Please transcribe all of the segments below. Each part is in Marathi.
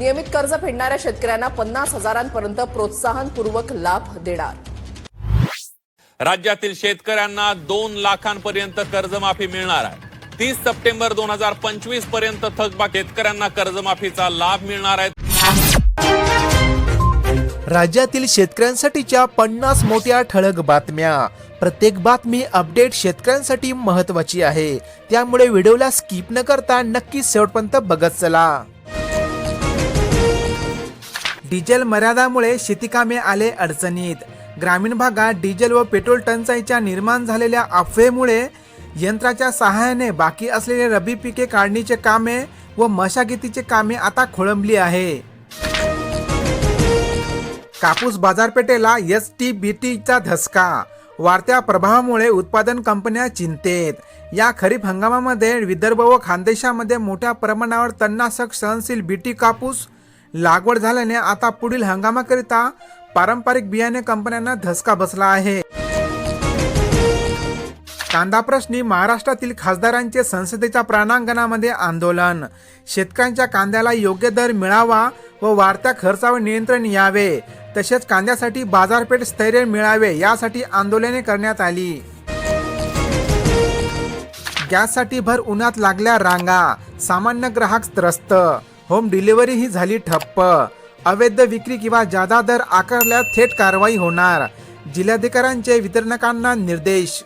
नियमित कर्ज फेडणाऱ्या शेतकऱ्यांना 50,000पर्यंत प्रोत्साहनपूर्वक लाभ देणार। राज्यातील शेतकऱ्यांना 2 लाखांपर्यंत कर्जमाफी मिळणार आहे। 30 सप्टेंबर 2025 पर्यंत थकबाकी शेतकऱ्यांना कर्जमाफीचा लाभ मिळणार आहे। राज्यातील शेतकऱ्यांसाठीच्या 50 मोठ्या ठळक बातम्या। प्रत्येक बातमी अपडेट शेतकऱ्यांसाठी महत्त्वाची आहे, त्यामुळे व्हिडिओला स्किप न करता नक्की शेवटपर्यंत बघत चला। डिझेल मर्यादामुळे शेतीकामे आले अडचणीत। ग्रामीण भागात डिझेल व पेट्रोल टंचाईच्या निर्माण झालेल्या अफवेमुळे यंत्राच्या सहाय्याने बाकी असलेले रब्बी पिके काढणीचे कामे व मशागतीचे कामे आता खोळंबली आहे। कापूस बाजारपेठेला STBTचा धसका। वाढत्या प्रभावामुळे उत्पादन कंपन्या चिंतेत। या खरीप हंगामामध्ये विदर्भ व खानदेशामध्ये मोठ्या प्रमाणावर तणनाशक सहनशील बीटी कापूस लागवड झाल्याने आता पुढील हंगामाकरिता पारंपरिक बियाणे कंपन्यांना धसका बसला आहे। कांदा प्रश्नी महाराष्ट्रातील खासदारांचे संसदेच्या प्रांगणामध्ये आंदोलन। शेतकऱ्यांच्या कांद्याला योग्य दर मिळावा व वाढत्या खर्चावर नियंत्रण यावे, तसेच कांद्यासाठी बाजारपेठ स्थैर्य मिळावे यासाठी आंदोलने करण्यात आली। गॅससाठी भर उन्हात लागल्या रांगा, सामान्य ग्राहक त्रस्त। होम डिलिव्हरी ही झाली ठप्प। अवैध विक्री किंवा जादा दर आकारल्यास थेट कारवाई होणार। जिल्हाधिकाऱ्यांचे वितरकांना निर्देश।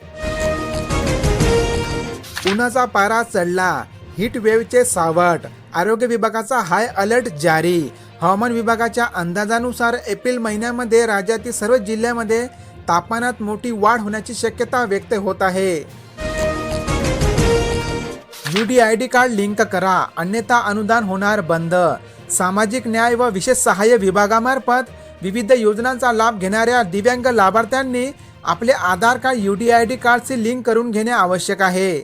उन्हाचा पारा चढला, हीट वेव्हचे सावट। आरोग्य विभागाचा हाय अलर्ट जारी। हवामान विभागाच्या अंदाजानुसार एप्रिल महिन्यामध्ये राज्यातील सर्व जिल्ह्यांमध्ये तापमानात मोठी वाढ होण्याची शक्यता व्यक्त होत आहे। UDID कार्ड लिंक करा, अन्यथा अनुदान होणार बंद। सामाजिक न्याय व विशेष सहाय्य विभागामार्फत विविध योजनांचा लाभ घेणाऱ्या दिव्यांग लाभार्थ्यांनी आपले आधार कार्ड UDID कार्डशी लिंक करून घेणे आवश्यक आहे।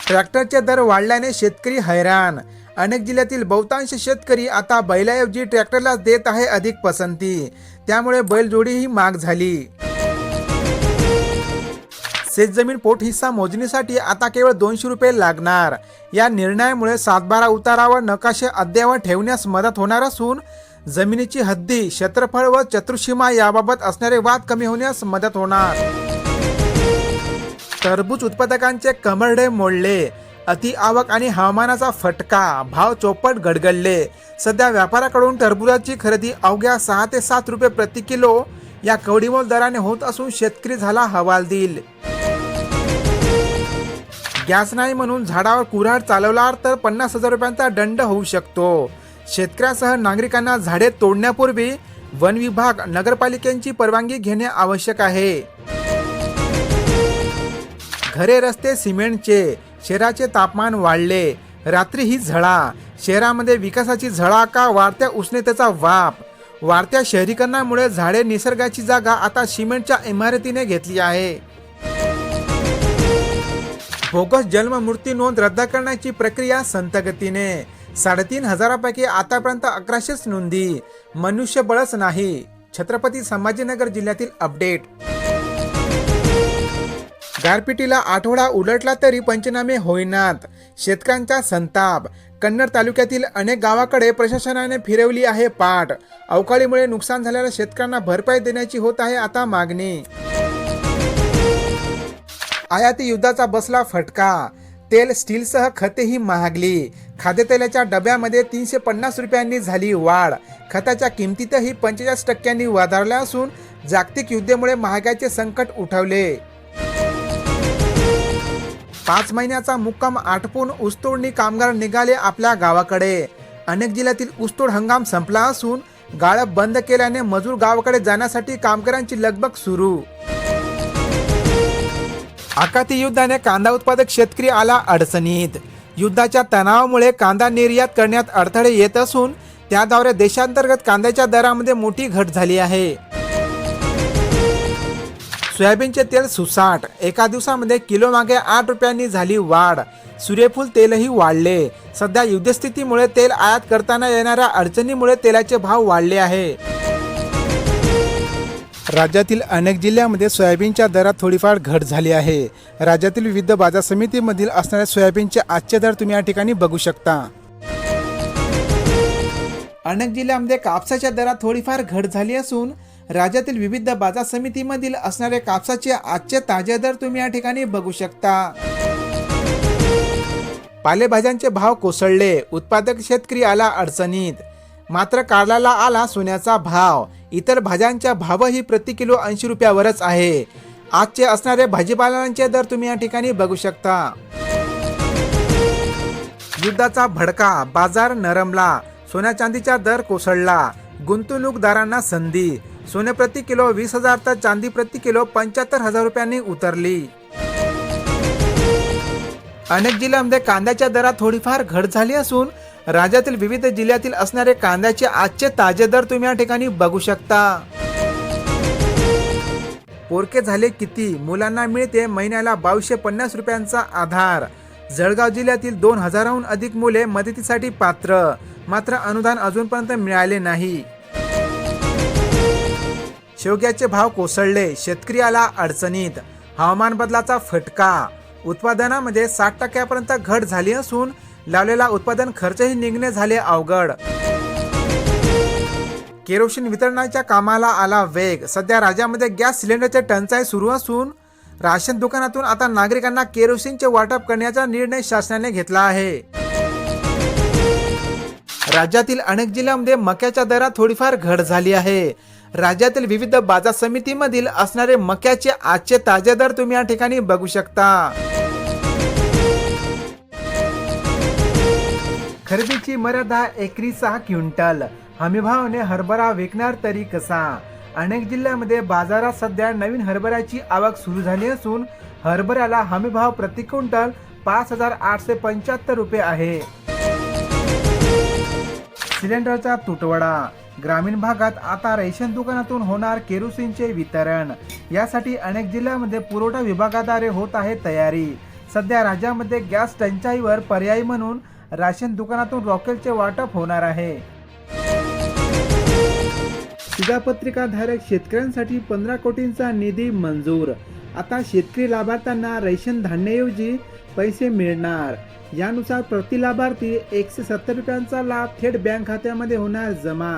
ट्रॅक्टरचे दर वाढल्याने शेतकरी हैराण। अनेक जिल्ह्यातील बहुतांश शेतकरी आता बैलाऐवजी ट्रॅक्टरला देत आहे अधिक पसंती, त्यामुळे बैलजोडी ही महाग झाली। शेतजमीन पोट हिस्सा मोजणीसाठी आता केवळ 200 रुपये लागणार। या निर्णयामुळे 7/12 उतारावर नकाशे अद्ययावत ठेवण्यास मदत होणार असून जमिनीची हद्दी, क्षेत्रफळ व चतुर्सीमा याबाबत असणारे वाद कमी होण्यास मदत होणार। टरबूज उत्पादकांचे कमरडे मोडले। अति आवक आणि हवामानाचा फटका, भाव चौपट गडगडले। सध्या व्यापाऱ्याकडून टरबूजाची खरेदी अवघ्या 6 ते 7 रुपये प्रति किलो या कवडीमोल दराने होत असून शेतकरी झाला हवालदिल। गॅस नाही म्हणून झाडावर कुऱ्हाड चालवला तर 50,000 रुपयांचा दंड होऊ शकतो। शेतकऱ्यासह नागरिकांना झाडे तोडण्यापूर्वी वन विभाग, नगरपालिकेची परवानगी घेणे आवश्यक आहे। घरे रस्ते सिमेंटचे, शहराचे तापमान वाढले। रात्री ही झळा, शहरामध्ये विकासाची झळा का वाढत्या उष्णतेचा वाप। वाढत्या शहरीकरणामुळे झाडे निसर्गाची जागा आता सिमेंटच्या इमारतीने घेतली आहे। बोगस जन्म मृत्यू नोंद रद्द करण्याची प्रक्रिया संथ गतीने। 3,500पैकी आतापर्यंत 1100 नोंदी। मनुष्यबळच नाही। छत्रपती संभाजीनगर जिल्ह्यातील अपडेट। गारपिटीला आठवडा उलटला तरी पंचनामे होईनात, शेतकऱ्यांचा संताप। कन्नड तालुक्यातील अनेक गावाकडे प्रशासनाने फिरवली आहे पाठ। अवकाळीमुळे नुकसान झालेल्या शेतकऱ्यांना भरपाई देण्याची होत आहे आता मागणी। आयाती युद्धाचा बसला फटका। तेल, स्टीलसह खतेही महागली। खाद्यतेलाच्या डब्यामध्ये 350 रुपयांनी झाली वाढ। खताच्या किमतीतही 45% वधारल्या असून जागतिक युद्धामुळे महागाईचे संकट उठवले। 5 महिन्याचा मुक्काम आटपून ऊसतोडणी कामगार निघाले आपल्या गावाकडे। अनेक जिल्ह्यातील ऊसतोड हंगाम संपला असून गाळप बंद केल्याने मजूर गावाकडे जाण्यासाठी कामगारांची लगबग सुरू। आखाती युद्धाने कांदा उत्पादक शेतकरी आला अडचणीत। युद्धाच्या तणावामुळे कांदा निर्यात करण्यात अडथळे येत असून त्याद्वारे देशांतर्गत कांद्याच्या दरामध्ये मोठी घट झाली आहे। सोयाबीनचे तेल सुसाट, एका दिवसामध्ये किलो मागे 8 रुपयांनी झाली वाढ। सूर्यफूल तेलही वाढले। सध्या युद्धस्थितीमुळे तेल आयात करताना येणाऱ्या अडचणीमुळे तेलाचे भाव वाढले आहे। राज्यातील अनेक जिल्ह्यांमध्ये सोयाबीनच्या दरात थोडीफार घट झाली आहे। राज्यातील विविध बाजार समितीमधील असणाऱ्या सोयाबीनचे आजचे दर तुम्ही या ठिकाणी बघू शकता। अनेक जिल्ह्यांमध्ये कापसाच्या दरात थोडीफार घट झाली असून राज्यातील विविध बाजार समितीमधील असणारे कापसाचे आजचे ताजे दर तुम्ही या ठिकाणी बघू शकता। पालेभाज्यांचे भाव कोसळले, उत्पादक शेतकरी आला अडचणीत। मात्र कारल्याला आला सोन्याचा भाव। इतर भाज्यांच्या भावही प्रति किलो 80 रुपयावरच आहे। आजचे असणारे भाजीपालांचे दर तुम्ही या ठिकाणी बघू शकता। युद्धाचा भडका, बाजार नरमला, सोन्या चांदीचा दर कोसळला, गुंतवणूकदारांना संधी। सोने प्रति किलो 20,000 तर चांदी प्रति किलो 75,000 रुपयांनी उतरली। अनेक जिल्ह्यांमध्ये कांद्याच्या दरात थोडीफार घट झाली असून राज्यातील विविध जिल्ह्यातील असणारे कांद्याचे आजचे ताजे दर तुम्ही या ठिकाणी बघू शकता। पोरके झाले किती, मुलांना मिळते महिन्याला 2250 रुपयांचा आधार। जळगाव जिल्ह्यातील 2000हून अधिक मुले मदतीसाठी पात्र, मात्र अनुदान अजूनपर्यंत मिळाले नाही। शेवग्याचे भाव कोसळले, शेतकरी आला अडचणीत। हवामान बदलाचा फटका, उत्पादनामध्ये 60% घट झाली असून लावलेला उत्पादन खर्चही निघणे झाले अवघड। केरोसिन वितरणाच्या कामाला आला वेग। सध्या राज्यामध्ये गॅस सिलेंडरचे टंचाई सुरू असून राशन दुकानातून आता नागरिकांना केरोसिनचे वाटप करण्याचा निर्णय शासनाने घेतला आहे। राज्यातील अनेक जिल्ह्यांमध्ये मक्याच्या दरात थोडीफार घट झाली आहे। राज्यातील विविध बाजार समितीमधील असणारे मक्याचे आजचे ताजे दर तुम्ही या ठिकाणी बघू शकता। खरेदीची मर्यादा एकरी 6 क्विंटल। हमीभावाने हरभरा विकणार तरी कसा? अनेक जिल्ह्यांमध्ये बाजारात सध्या नवीन हरभऱ्याची आवक सुरू झाली असून हरभऱ्याला हमीभाव प्रति क्विंटल 5,875 रुपये आहे। सिलेंडरचा तुटवडा, ग्रामीण भागात आता रेशन दुकानातून होणार केरोसिनचे वितरण। यासाठी अनेक जिल्ह्यांमध्ये पुरवठा विभागाद्वारे होत आहे तयारी। सध्या राज्यामध्ये गॅस टंचाईवर पर्यायी म्हणून राशन दुकानातून रॉकेलचे वाटप होणार आहे। शिधापत्रिकाधारक शेतकऱ्यांसाठी 15 कोटींचा निधी मंजूर। आता शेतकरी लाभार्थ्यांना रेशन धान्याऐवजी पैसे मिळणार। यानुसार प्रति लाभार्थी 170 रुपयांचा लाभ थेट बँक खात्यामध्ये होणार जमा।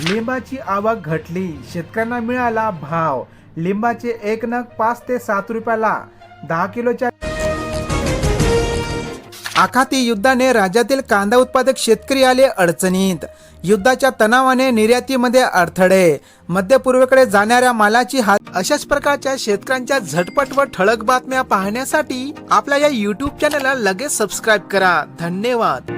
लिंबाची आवक घटली, शेतकऱ्यांना मिळाला भाव। लिंबाचे एक नग 5 ते 7 रुपयाला, 10 किलोच्या आखाती युद्धाने राज्यातील कांदा उत्पादक शेतकरी आले अडचणीत। युद्धाच्या तणावाने निर्यातीमध्ये अडथळे, मध्य पूर्वेकडे जाणाऱ्या मालाची अशाच प्रकारच्या शेतकऱ्यांच्या झटपट व ठळक बातम्या पाहण्यासाठी आपल्या या YouTube चॅनलला लगेच सबस्क्राईब करा। धन्यवाद।